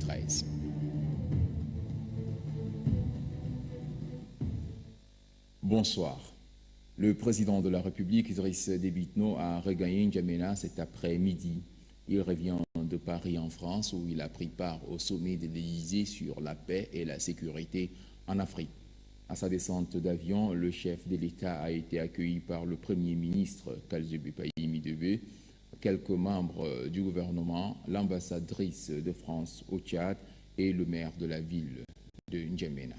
2013. Bonsoir. Le président de la République, Idriss Déby Itno, a regagné N'Djamena cet après-midi. Il revient de Paris en France où il a pris part au sommet de l'Élysée sur la paix et la sécurité en Afrique. À sa descente d'avion, le chef de l'État a été accueilli par le Premier ministre Kalzebe Paye-Midebe, quelques membres du gouvernement, l'ambassadrice de France au Tchad et le maire de la ville de N'Djamena.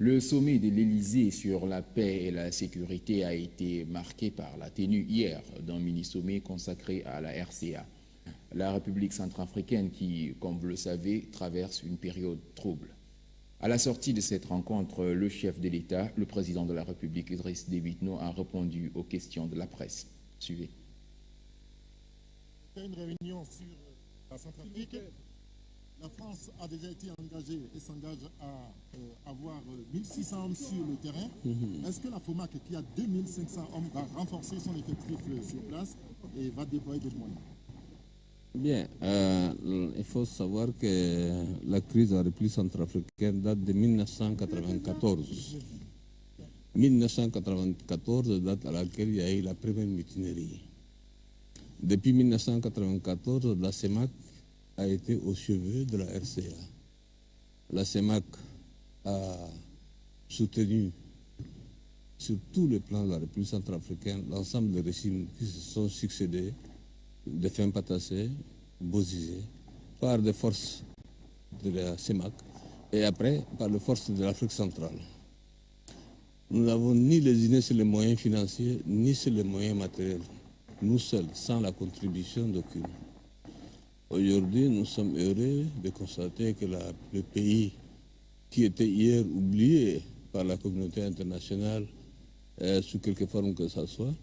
Le sommet de l'Élysée sur la paix et la sécurité a été marqué par la tenue hier d'un mini-sommet consacré à la RCA, la République centrafricaine qui, comme vous le savez, traverse une période trouble. À la sortie de cette rencontre, le chef de l'État, le président de la République, Idriss Déby Itno, a répondu aux questions de la presse. Suivez. Une réunion sur la Centrafrique. La France a déjà été engagée et s'engage à avoir 1600 hommes sur le terrain. Est-ce que la FOMAC, qui a 2500 hommes, va renforcer son effectif sur place et va déployer des moyens? Bien, il faut savoir que la crise de la République centrafricaine date de 1994. 1994, date à laquelle il y a eu la première mutinerie. Depuis 1994, la CEMAC a été au chevet de la RCA. La CEMAC a soutenu sur tous les plans de la République centrafricaine l'ensemble des régimes qui se sont succédés, de Faim Patassé, Bozizé, par des forces de la CEMAC et après par les forces de l'Afrique centrale. Nous n'avons ni lésiné sur les moyens financiers ni sur les moyens matériels, nous seuls, sans la contribution d'aucune. Aujourd'hui, nous sommes heureux de constater que le pays qui était hier oublié par la communauté internationale, sous quelque forme que ce soit,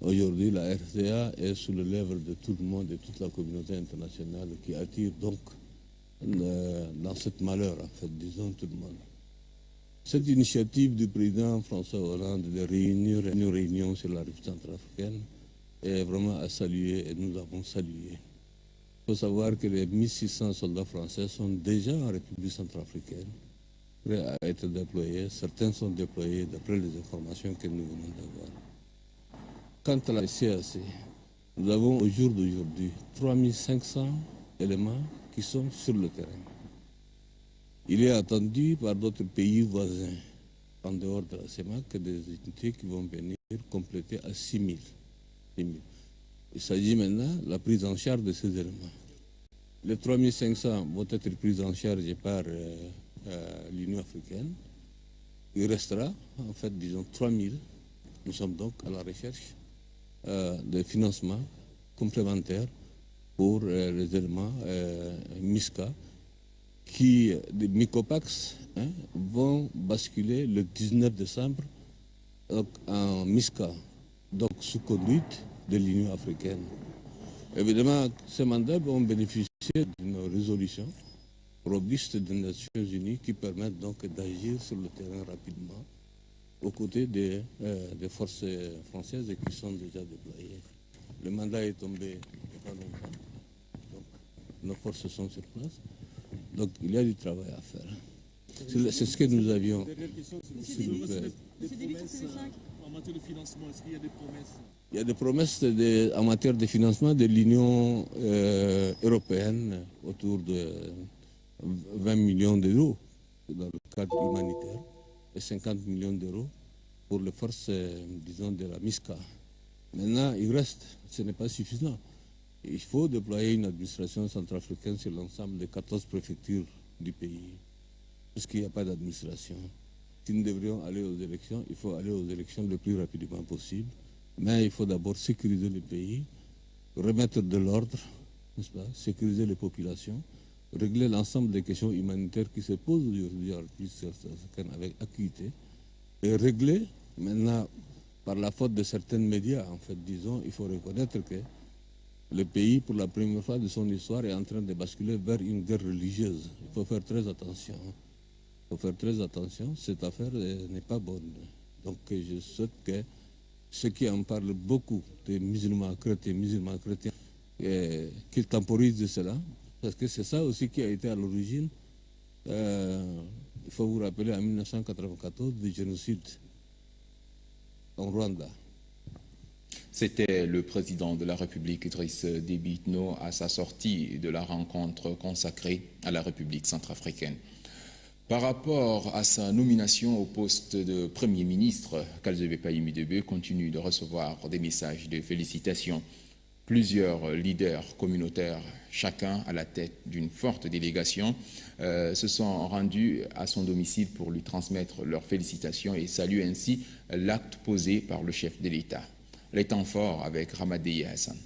aujourd'hui la RCA est sous les lèvres de tout le monde et toute la communauté internationale qui attire donc dans ce malheur, en fait, disons tout le monde. Cette initiative du président François Hollande de réunir une réunion sur la République centrafricaine est vraiment à saluer et nous avons salué. Il faut savoir que les 1600 soldats français sont déjà en République centrafricaine, prêts à être déployés. Certains sont déployés d'après les informations que nous venons d'avoir. Quant à la CAC, nous avons au jour d'aujourd'hui 3500 éléments qui sont sur le terrain. Il est attendu par d'autres pays voisins, en dehors de la CEMAC, que des unités qui vont venir compléter à 6000. Il s'agit maintenant de la prise en charge de ces éléments. Les 3500 vont être pris en charge par l'Union africaine. Il restera, en fait, disons 3000. Nous sommes donc à la recherche de financement complémentaire pour les éléments MISCA qui, des Mycopax, vont basculer le 19 décembre donc, en MISCA, donc sous conduite de l'Union africaine. Évidemment, ces mandats vont bénéficier d'une résolution robuste des Nations Unies qui permettent donc d'agir sur le terrain rapidement aux côtés des forces françaises qui sont déjà déployées. Le mandat est tombé il n'y a pas longtemps, donc nos forces sont sur place. Donc il y a du travail à faire. C'est ce que nous avions. En matière de financement, est-ce qu'il y a des promesses? Il y a des promesses en matière de financement de l'Union européenne autour de 20 millions d'euros dans le cadre humanitaire et 50 millions d'euros pour les forces, disons, de la MISCA. Maintenant, il reste, ce n'est pas suffisant. Il faut déployer une administration centrafricaine sur l'ensemble des 14 préfectures du pays, parce qu'il n'y a pas d'administration. Si nous devrions aller aux élections, il faut aller aux élections le plus rapidement possible. Mais il faut d'abord sécuriser le pays, remettre de l'ordre, n'est-ce pas, sécuriser les populations, régler l'ensemble des questions humanitaires qui se posent aujourd'hui avec acuité, et régler maintenant, par la faute de certains médias, en fait, disons, il faut reconnaître que le pays, pour la première fois de son histoire, est en train de basculer vers une guerre religieuse. Il faut faire très attention. Il faut faire très attention. Cette affaire n'est pas bonne. Donc je souhaite que ceux qui en parlent beaucoup, des musulmans chrétiens, qu'ils temporisent de cela, parce que c'est ça aussi qui a été à l'origine, il faut vous rappeler, en 1994, du génocide en Rwanda. C'était le président de la République, Idriss Déby Itno, à sa sortie de la rencontre consacrée à la République centrafricaine. Par rapport à sa nomination au poste de Premier ministre, Kalzebe Payimi Debe continue de recevoir des messages de félicitations. Plusieurs leaders communautaires, chacun à la tête d'une forte délégation, se sont rendus à son domicile pour lui transmettre leurs félicitations et saluer ainsi l'acte posé par le chef de l'État. Les temps forts avec Ramadei Hassan.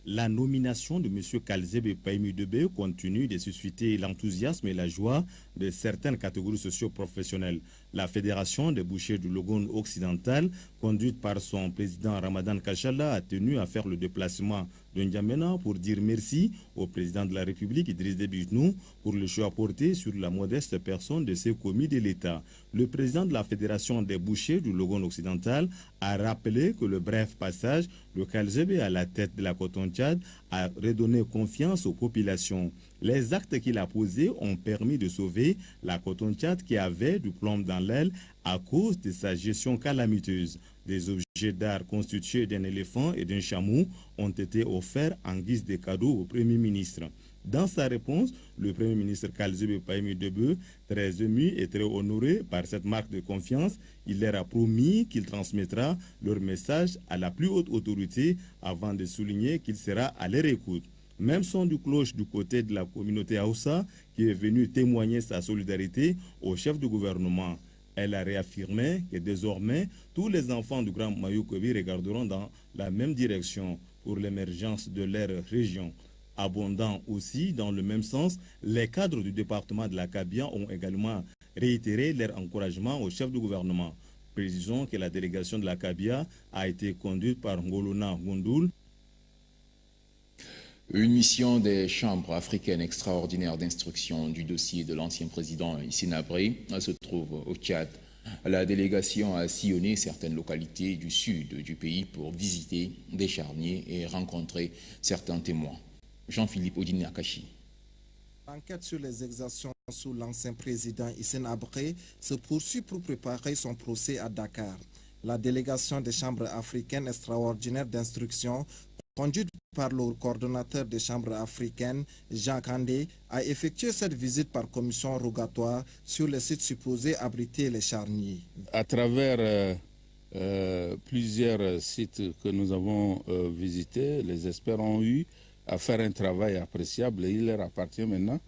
La nomination de M. Kalzebe Payimi Debe continue de susciter l'enthousiasme et la joie de certaines catégories socio-professionnelles. La Fédération des bouchers du Logone occidental, conduite par son président Ramadan Kachala, a tenu à faire le déplacement de N'Djamena pour dire merci au président de la République, Idriss Déby Itno, pour le choix porté sur la modeste personne de ses commis de l'État. Le président de la Fédération des bouchers du Logone occidental a rappelé que le bref passage de Kalzebe à la tête de la Coton-Tchad a redonné confiance aux populations. Les actes qu'il a posés ont permis de sauver la Coton-Tchad qui avait du plomb dans l'aile à cause de sa gestion calamiteuse. Des objets d'art constitués d'un éléphant et d'un chameau ont été offerts en guise de cadeau au Premier ministre. Dans sa réponse, le Premier ministre Kalzebe Payimi Debe, très ému et très honoré par cette marque de confiance, il leur a promis qu'il transmettra leur message à la plus haute autorité avant de souligner qu'il sera à leur écoute. Même son du cloche du côté de la communauté Haoussa qui est venu témoigner sa solidarité au chef du gouvernement. Elle a réaffirmé que désormais, tous les enfants du Grand Mayoukobi regarderont dans la même direction pour l'émergence de leur région. Abondant aussi dans le même sens, les cadres du département de la Kabia ont également réitéré leur encouragement au chef du gouvernement. Précisons que la délégation de la Kabia a été conduite par Ngolona Gondoul. Une mission des chambres africaines extraordinaires d'instruction du dossier de l'ancien président Hissène Habré se trouve au Tchad. La délégation a sillonné certaines localités du sud du pays pour visiter des charniers et rencontrer certains témoins. Jean-Philippe Odini-Akachi. L'enquête sur les exactions sous l'ancien président Hissène Habré se poursuit pour préparer son procès à Dakar. La délégation des chambres africaines extraordinaires d'instruction, conduite par le coordonnateur des chambres africaines, Jean Kandé, a effectué cette visite par commission rogatoire sur les sites supposés abriter les charniers. À travers plusieurs sites que nous avons visités, les experts ont eu à faire un travail appréciable et il leur appartient maintenant,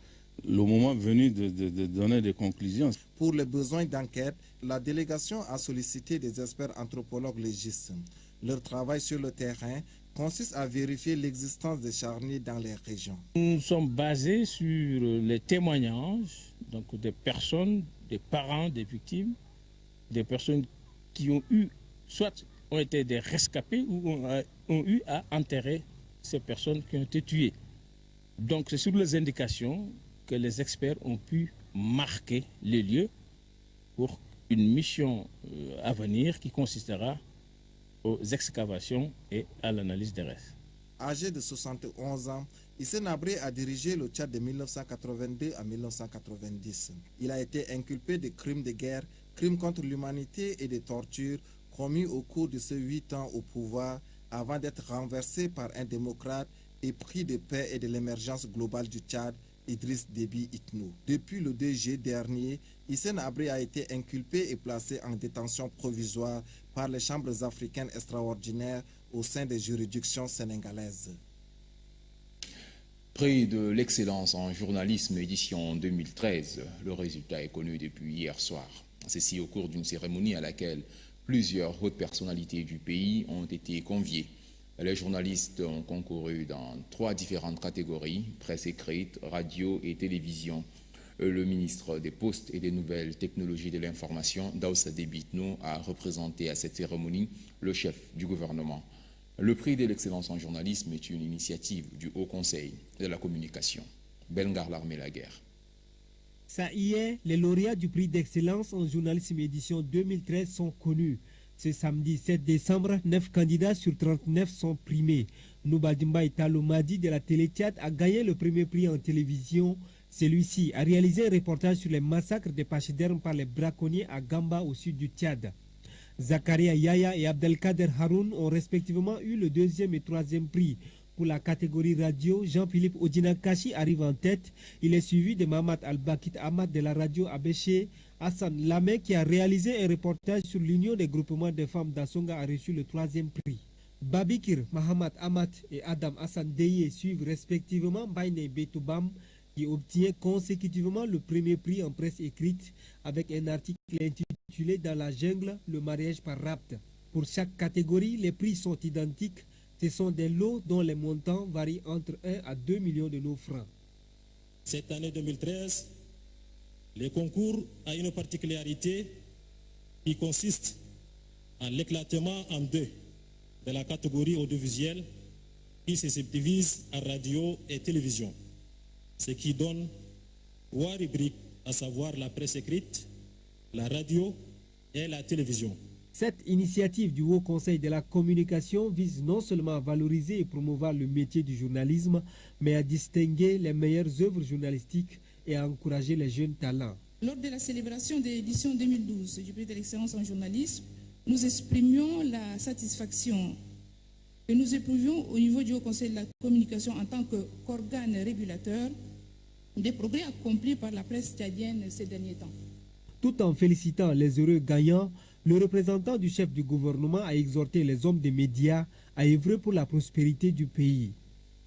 le moment venu, de donner des conclusions. Pour les besoins d'enquête, la délégation a sollicité des experts anthropologues légistes. Leur travail sur le terrain consiste à vérifier l'existence des charniers dans les régions. Nous sommes basés sur les témoignages donc des personnes, des parents des victimes, des personnes qui ont eu, soit ont été des rescapés ou ont eu à enterrer ces personnes qui ont été tuées. Donc c'est sur les indications que les experts ont pu marquer les lieux pour une mission à venir qui consistera aux excavations et à l'analyse des restes. Âgé de 71 ans, Hissène Habré a dirigé le Tchad de 1982 à 1990. Il a été inculpé de crimes de guerre, crimes contre l'humanité et de tortures commis au cours de ses 8 ans au pouvoir avant d'être renversé par un démocrate et pris de paix et de l'émergence globale du Tchad, Idriss Déby Itno. Depuis le 2 juillet dernier, Hissène Habré a été inculpé et placé en détention provisoire par les chambres africaines extraordinaires au sein des juridictions sénégalaises. Prix de l'excellence en journalisme édition 2013. Le résultat est connu depuis hier soir. Ceci au cours d'une cérémonie à laquelle plusieurs hautes personnalités du pays ont été conviées. Les journalistes ont concouru dans 3 différentes catégories, presse écrite, radio et télévision. Le ministre des Postes et des Nouvelles Technologies de l'Information, Daoussa Déby Itno, a représenté à cette cérémonie le chef du gouvernement. Le prix de l'excellence en journalisme est une initiative du Haut Conseil de la communication. Belgar l'armée la guerre. Ça y est, les lauréats du prix d'excellence en journalisme édition 2013 sont connus. Ce samedi 7 décembre, 9 candidats sur 39 sont primés. Noubadimba Italo Madi de la Télé Tchad a gagné le premier prix en télévision. Celui-ci a réalisé un reportage sur les massacres des pachydermes par les braconniers à Gamba au sud du Tchad. Zakaria Yaya et Abdelkader Haroun ont respectivement eu le deuxième et troisième prix. Pour la catégorie radio, Jean-Philippe Odinakashi arrive en tête. Il est suivi de Mamad Al-Bakit Ahmad de la radio Abéché. Hassan Lamé, qui a réalisé un reportage sur l'union des groupements de femmes d'Assonga, a reçu le troisième prix. Babikir Mahamad Ahmad et Adam Hassan Deye suivent respectivement Baïne Betoubam, qui obtient consécutivement le premier prix en presse écrite avec un article intitulé Dans la jungle, le mariage par rapt. Pour chaque catégorie, les prix sont identiques. Ce sont des lots dont les montants varient entre 1 à 2 millions de nos francs. Cette année 2013, le concours a une particularité qui consiste en l'éclatement en deux de la catégorie audiovisuelle qui se subdivise en radio et télévision, ce qui donne 3 rubriques, à savoir la presse écrite, la radio et la télévision. Cette initiative du Haut Conseil de la communication vise non seulement à valoriser et promouvoir le métier du journalisme, mais à distinguer les meilleures œuvres journalistiques et à encourager les jeunes talents. Lors de la célébration de l'édition 2012 du prix de l'excellence en journalisme, nous exprimions la satisfaction que nous éprouvions au niveau du Haut Conseil de la communication en tant qu'organe régulateur des progrès accomplis par la presse tchadienne ces derniers temps. Tout en félicitant les heureux gagnants, le représentant du chef du gouvernement a exhorté les hommes des médias à œuvrer pour la prospérité du pays.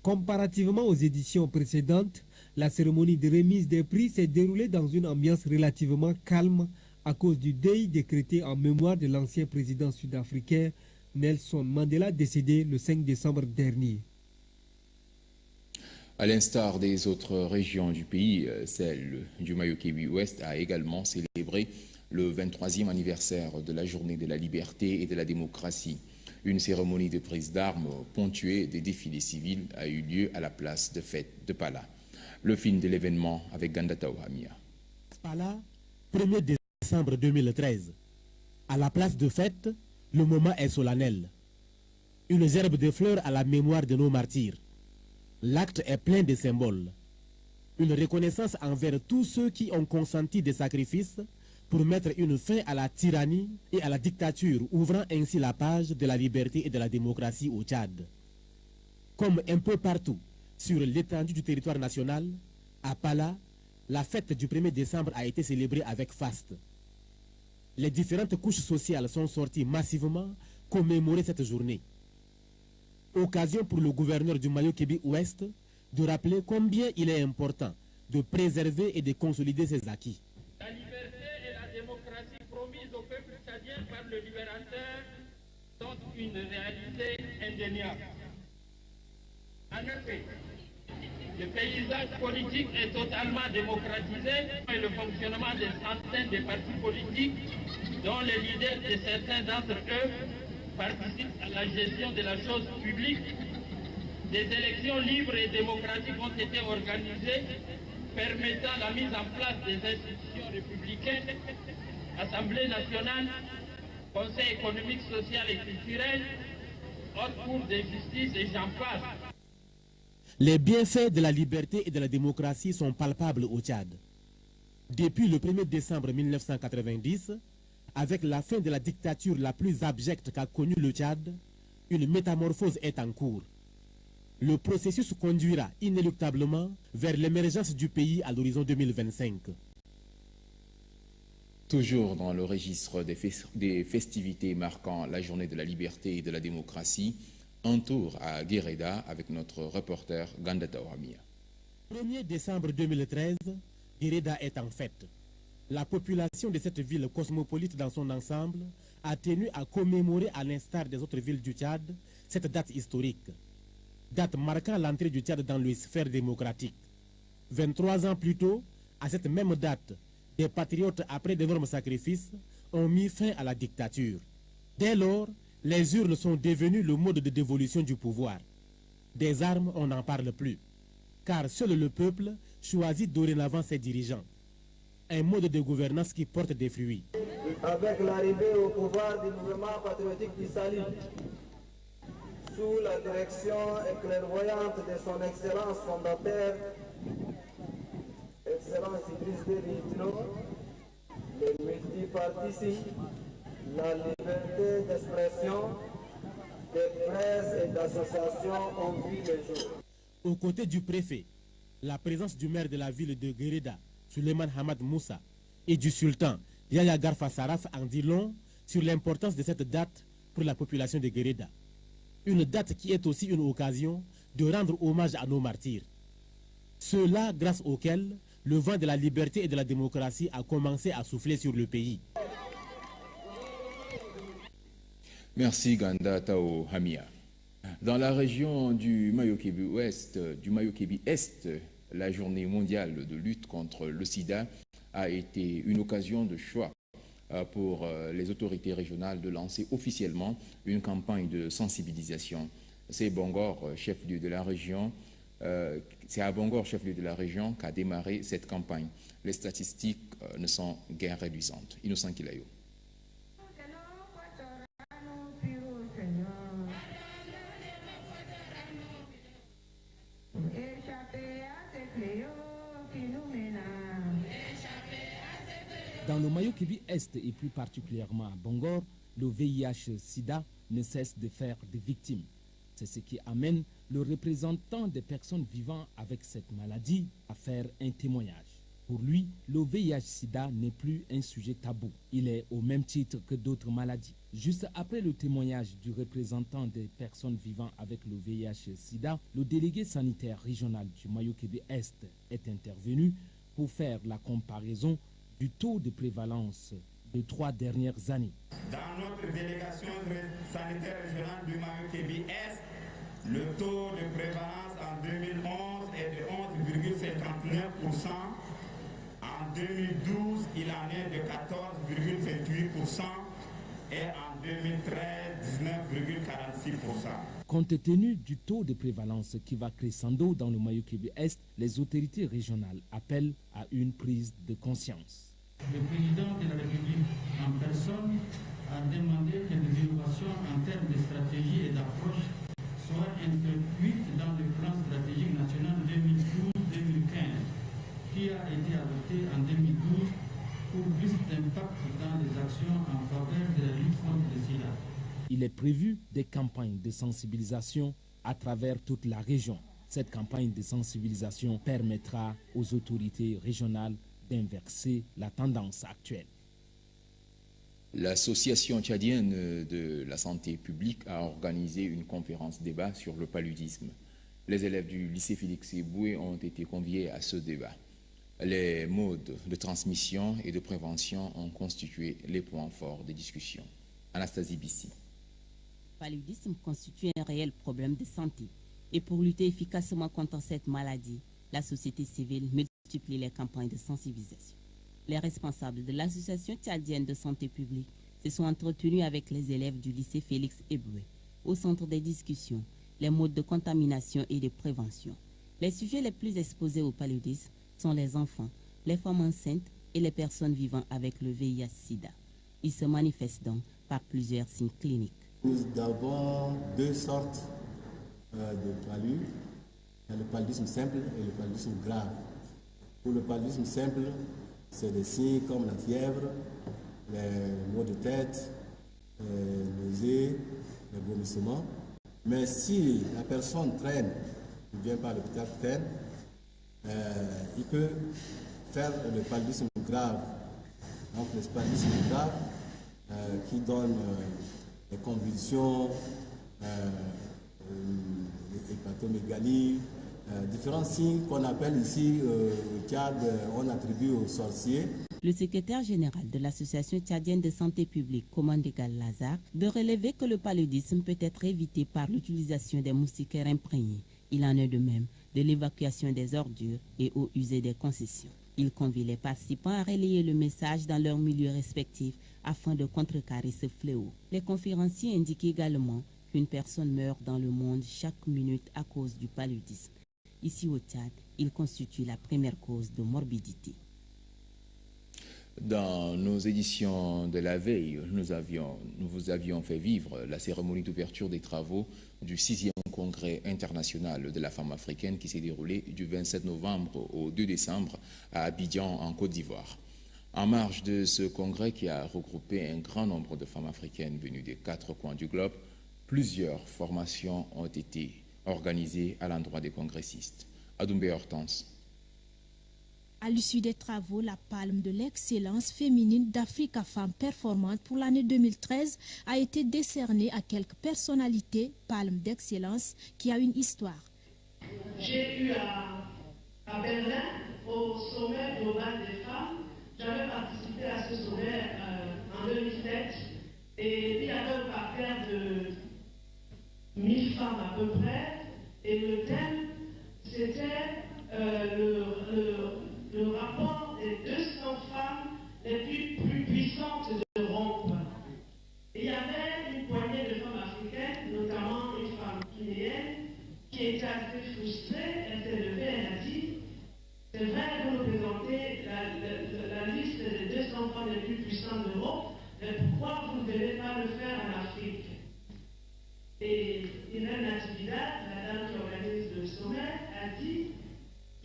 Comparativement aux éditions précédentes, la cérémonie de remise des prix s'est déroulée dans une ambiance relativement calme à cause du deuil décrété en mémoire de l'ancien président sud-africain Nelson Mandela, décédé le 5 décembre dernier. À l'instar des autres régions du pays, celle du Mayo-Kébi-Ouest a également célébré le 23e anniversaire de la Journée de la liberté et de la démocratie. Une cérémonie de prise d'armes ponctuée des défilés civils a eu lieu à la place de fête de Pala. Le film de l'événement avec Gandata Ouhamia. Pala, 1er décembre 2013. À la place de fête, le moment est solennel. Une gerbe de fleurs à la mémoire de nos martyrs. L'acte est plein de symboles. Une reconnaissance envers tous ceux qui ont consenti des sacrifices pour mettre une fin à la tyrannie et à la dictature, ouvrant ainsi la page de la liberté et de la démocratie au Tchad. Comme un peu partout sur l'étendue du territoire national, à Pala, la fête du 1er décembre a été célébrée avec faste. Les différentes couches sociales sont sorties massivement commémorer cette journée. Occasion pour le gouverneur du Mayo-Kébi-Ouest de rappeler combien il est important de préserver et de consolider ses acquis. La liberté et la démocratie promises au peuple tchadien par le libérateur sont une réalité indéniable. En effet, le paysage politique est totalement démocratisé et le fonctionnement des centaines de partis politiques dont les leaders de certains d'entre eux participent à la gestion de la chose publique. Des élections libres et démocratiques ont été organisées permettant la mise en place des institutions républicaines, Assemblée nationale, Conseil économique, social et culturel, Haute Cour de justice et j'en passe. Les bienfaits de la liberté et de la démocratie sont palpables au Tchad. Depuis le 1er décembre 1990, avec la fin de la dictature la plus abjecte qu'a connue le Tchad, une métamorphose est en cours. Le processus conduira inéluctablement vers l'émergence du pays à l'horizon 2025. Toujours dans le registre des festivités marquant la journée de la liberté et de la démocratie, un tour à Guéreda avec notre reporter Gandata Ouhamia. 1er décembre 2013, Guéreda est en fête. La population de cette ville cosmopolite dans son ensemble a tenu à commémorer, à l'instar des autres villes du Tchad, cette date historique. Date marquant l'entrée du Tchad dans les sphères démocratiques. 23 ans plus tôt, à cette même date, des patriotes, après d'énormes sacrifices, ont mis fin à la dictature. Dès lors, Les urnes sont devenues le mode de dévolution du pouvoir. Des armes, on n'en parle plus, car seul le peuple choisit dorénavant ses dirigeants. Un mode de gouvernance qui porte des fruits. Avec l'arrivée au pouvoir du mouvement patriotique du salut, sous la direction éclairvoyante de son Excellence fondateur, Excellence Idriss Déby Itno, le multipartisme, la liberté d'expression, de presse et d'association ont vu le jour. Aux côtés du préfet, la présence du maire de la ville de Guéreda, Suleiman Hamad Moussa, et du sultan, Yahya Garfa Saraf, en dit long sur l'importance de cette date pour la population de Guéreda. Une date qui est aussi une occasion de rendre hommage à nos martyrs. Ceux-là grâce auxquels le vent de la liberté et de la démocratie a commencé à souffler sur le pays. Merci Ganda Tao Hamia. Dans la région du Mayo-Kébi Est, la journée mondiale de lutte contre le sida a été une occasion de choix pour les autorités régionales de lancer officiellement une campagne de sensibilisation. C'est Bangor, chef-lieu de la région, c'est à Bangor, chef-lieu de la région, qu'a démarré cette campagne. Les statistiques ne sont guère réduisantes. Innocent Kilayo. Dans le Mayo-Kébi Est et plus particulièrement à Bangor, le VIH-Sida ne cesse de faire des victimes. C'est ce qui amène le représentant des personnes vivant avec cette maladie à faire un témoignage. Pour lui, le VIH-Sida n'est plus un sujet tabou. Il est au même titre que d'autres maladies. Juste après le témoignage du représentant des personnes vivant avec le VIH-Sida, le délégué sanitaire régional du Mayo-Kébi Est est intervenu pour faire la comparaison du taux de prévalence des 3 dernières années. Dans notre délégation sanitaire régionale du Mayo-Kébi Est, le taux de prévalence en 2011 est de 11,59%. En 2012, il en est de 14,28% et en 2013, 19,46%. Compte tenu du taux de prévalence qui va crescendo dans le Mayo-Kébi Est, les autorités régionales appellent à une prise de conscience. Le président de la République en personne a demandé que les innovations en termes de stratégie et d'approche soient introduites dans le plan stratégique national 2012-2015 qui a été adopté en 2012 pour plus d'impact dans les actions en faveur de la lutte contre le sida. Il est prévu des campagnes de sensibilisation à travers toute la région. Cette campagne de sensibilisation permettra aux autorités régionales d'inverser la tendance actuelle. L'Association tchadienne de la santé publique a organisé une conférence débat sur le paludisme. Les élèves du lycée Félix Eboué ont été conviés à ce débat. Les modes de transmission et de prévention ont constitué les points forts des discussions. Anastasie Bissi. Le paludisme constitue un réel problème de santé. Et pour lutter efficacement contre cette maladie, la société civile multiplie les campagnes de sensibilisation. Les responsables de l'Association tchadienne de santé publique se sont entretenus avec les élèves du lycée Félix Eboué. Au centre des discussions, les modes de contamination et de prévention. Les sujets les plus exposés au paludisme sont les enfants, les femmes enceintes et les personnes vivant avec le VIH-Sida. Ils se manifestent donc par plusieurs signes cliniques. Nous avons 2 sortes de palud. Il y a le paludisme simple et le paludisme grave. Pour le paludisme simple, c'est des signes comme la fièvre, les maux de tête, les nausées, les vomissements. Mais si la personne traîne, ne vient pas à l'hôpital, traîne, il peut faire le paludisme grave. Donc le paludisme grave qui donne des convulsions, l'hépatomégalie, différents signes qu'on appelle ici au Tchad, on attribue aux sorciers. Le secrétaire général de l'Association tchadienne de santé publique, Commandégal Lazare, de relever que le paludisme peut être évité par l'utilisation des moustiquaires imprégnés. Il en est de même de l'évacuation des ordures et eaux usées des concessions. Il convie les participants à relayer le message dans leurs milieux respectifs afin de contrecarrer ce fléau. Les conférenciers indiquent également qu'une personne meurt dans le monde chaque minute à cause du paludisme. Ici au Tchad, il constitue la première cause de morbidité. Dans nos éditions de la veille, nous vous avions fait vivre la cérémonie d'ouverture des travaux du 6e congrès international de la femme africaine qui s'est déroulé du 27 novembre au 2 décembre à Abidjan, en Côte d'Ivoire. En marge de ce congrès qui a regroupé un grand nombre de femmes africaines venues des 4 coins du globe, plusieurs formations ont été organisées à l'endroit des congressistes. Adoumbe Hortense. À l'issue des travaux, la palme de l'excellence féminine d'Africa Femmes Performantes pour l'année 2013 a été décernée à quelques personnalités, palme d'excellence, qui a une histoire. J'ai eu à Berlin, au sommet global des femmes, j'avais participé à ce sommet en 2007 et il y avait un parterre de 1000 femmes à peu près et le thème c'était le rapport des 200 femmes les plus puissantes d'Europe. Il y avait une poignée de femmes africaines, notamment une femme guinéenne, qui était assez frustrée. Elle s'est levée, elle a dit, c'est vrai, vous nous présentez la liste des 200 femmes les plus puissantes d'Europe, mais pourquoi vous ne venez pas le faire en Afrique? Et Irène Natividad, la dame qui organise le sommet, a dit,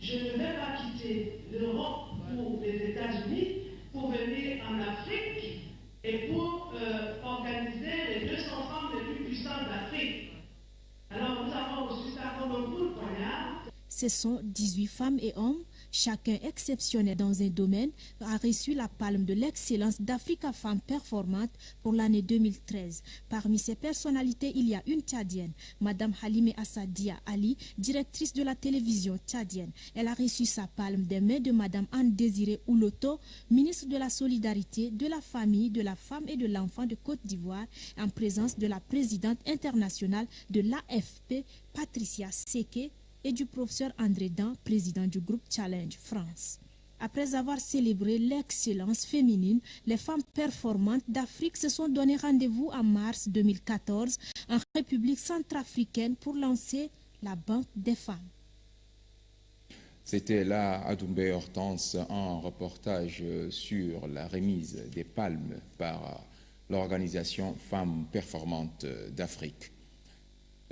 je ne vais pas quitter l'Europe pour les États-Unis pour venir en Afrique et pour organiser les 200 femmes les plus puissantes d'Afrique. Alors nous avons reçu ça comme un coup de poignard. Ce sont 18 femmes et hommes, chacun exceptionnel dans un domaine, a reçu la palme de l'excellence d'Africa Femmes Performantes pour l'année 2013. Parmi ces personnalités, il y a une Tchadienne, Madame Halime Assadia Ali, directrice de la télévision tchadienne. Elle a reçu sa palme des mains de Madame Anne Désirée Ouloto, ministre de la Solidarité, de la Famille, de la Femme et de l'Enfant de Côte d'Ivoire, en présence de la présidente internationale de l'AFP, Patricia Seke, et du professeur André Dan, président du groupe Challenge France. Après avoir célébré l'excellence féminine, les femmes performantes d'Afrique se sont donné rendez-vous en mars 2014 en République centrafricaine pour lancer la Banque des femmes. C'était là Adoumbe Hortense en reportage sur la remise des palmes par l'organisation Femmes Performantes d'Afrique.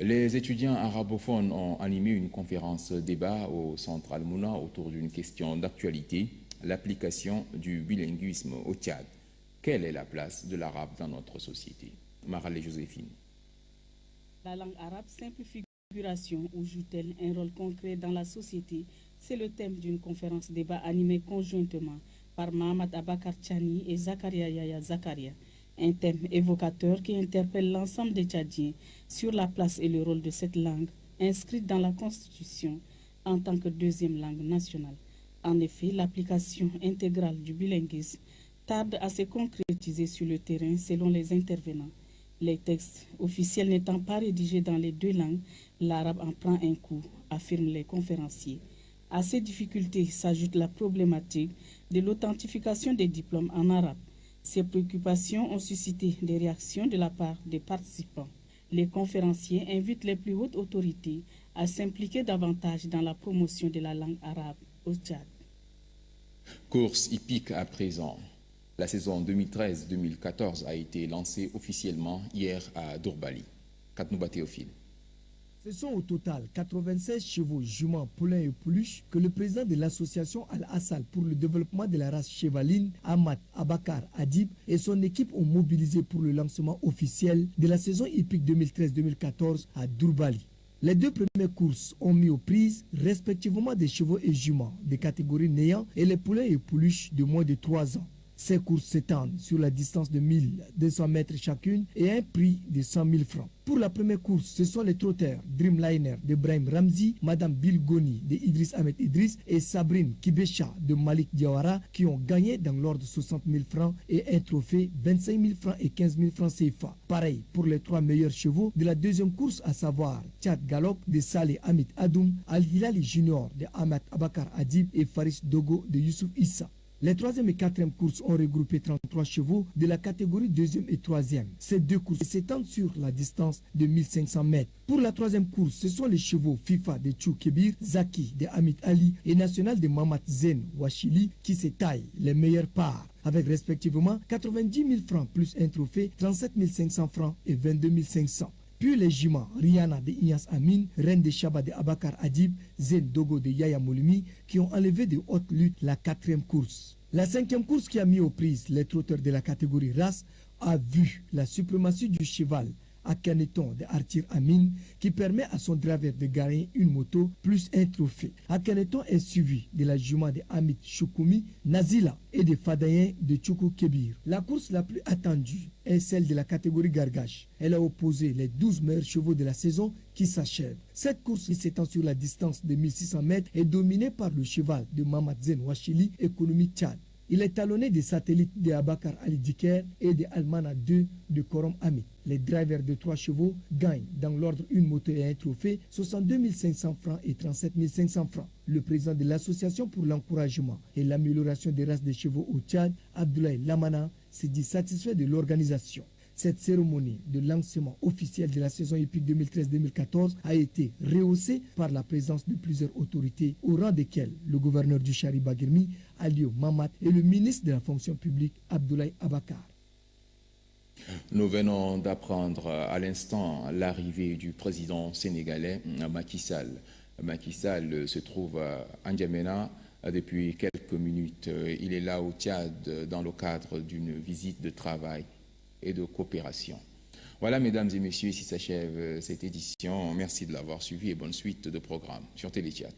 Les étudiants arabophones ont animé une conférence débat au Centre Al-Mouna autour d'une question d'actualité, l'application du bilinguisme au Tchad. Quelle est la place de l'arabe dans notre société? Marale Joséphine. La langue arabe, simple figuration, où joue-t-elle un rôle concret dans la société? C'est le thème d'une conférence débat animée conjointement par Mohamed Abakar Tchani et Zakaria Yaya Zakaria. Un thème évocateur qui interpelle l'ensemble des Tchadiens sur la place et le rôle de cette langue inscrite dans la Constitution en tant que deuxième langue nationale. En effet, l'application intégrale du bilinguisme tarde à se concrétiser sur le terrain selon les intervenants. Les textes officiels n'étant pas rédigés dans les deux langues, l'arabe en prend un coup, affirment les conférenciers. À ces difficultés s'ajoute la problématique de l'authentification des diplômes en arabe. Ces préoccupations ont suscité des réactions de la part des participants. Les conférenciers invitent les plus hautes autorités à s'impliquer davantage dans la promotion de la langue arabe au Tchad. Course hippique à présent. La saison 2013-2014 a été lancée officiellement hier à Dourbali. Katnouba Théophile. Ce sont au total 96 chevaux, juments, poulains et pouliches que le président de l'association Al-Assal pour le développement de la race chevaline, Ahmad Abakar Adib, et son équipe ont mobilisé pour le lancement officiel de la saison hippique 2013-2014 à Dourbali. Les deux premières courses ont mis aux prises respectivement des chevaux et juments des catégories néants et les poulains et pouliches de moins de 3 ans. Ces courses s'étendent sur la distance de 1200 mètres chacune et un prix de 100 000 francs. Pour la première course, ce sont les trotteurs Dreamliner de Brahim Ramzi, Madame Bilgoni de Idriss Ahmed Idriss et Sabrine Kibesha de Malik Diawara qui ont gagné dans l'ordre de 60 000 francs et un trophée 25 000 francs et 15 000 francs CFA. Pareil pour les 3 meilleurs chevaux de la deuxième course, à savoir Tchad Galop de Saleh Hamid Adoum, Al Hilali Junior de Ahmad Abakar Adib et Faris Dogo de Youssouf Issa. Les 3e et 4e courses ont regroupé 33 chevaux de la catégorie 2e et 3e. Ces deux courses s'étendent sur la distance de 1500 mètres. Pour la 3e course, ce sont les chevaux FIFA de Chou Kebir, Zaki de Hamid Ali et National de Mamat Zen Wachili qui s'étaillent les meilleures parts, avec respectivement 90 000 francs plus un trophée, 37 500 francs et 22 500. Puis les juments Rihanna de Inyas Amin, Reine de Chaba de Abakar Adib, Zen Dogo de Yaya Moulimi qui ont enlevé de haute lutte la 4e course. La 5e course qui a mis aux prises les trotteurs de la catégorie race a vu la suprématie du cheval Akhenaton de Arthur Amin qui permet à son driver de gagner une moto plus un trophée. Akhenaton est suivi de la jument de Hamid Choukoumi, Nazila et de Fadayen de Choukou Kebir. La course la plus attendue est celle de la catégorie Gargache. Elle a opposé les 12 meilleurs chevaux de la saison qui s'achève. Cette course qui s'étend sur la distance de 1600 mètres est dominée par le cheval de Mamad Zen Wachili, Économie Tchad. Il est talonné des satellites de Abakar Ali Diker et de Almana 2 de Korom Ami. Les drivers de 3 chevaux gagnent dans l'ordre une moto et un trophée, 62 500 francs et 37 500 francs. Le président de l'association pour l'encouragement et l'amélioration des races de chevaux au Tchad, Abdoulaye Lamana, s'est dit satisfait de l'organisation. Cette cérémonie de lancement officiel de la saison hippique 2013-2014 a été rehaussée par la présence de plusieurs autorités, au rang desquelles le gouverneur du Chari Bagirmi, Alio Mamat, et le ministre de la fonction publique, Abdoulaye Abakar. Nous venons d'apprendre à l'instant l'arrivée du président sénégalais Macky Sall. Macky Sall se trouve à N'Djamena depuis quelques minutes. Il est là au Tchad dans le cadre d'une visite de travail et de coopération. Voilà, mesdames et messieurs, ici s'achève cette édition. Merci de l'avoir suivi et bonne suite de programmes sur Téléthéâtre.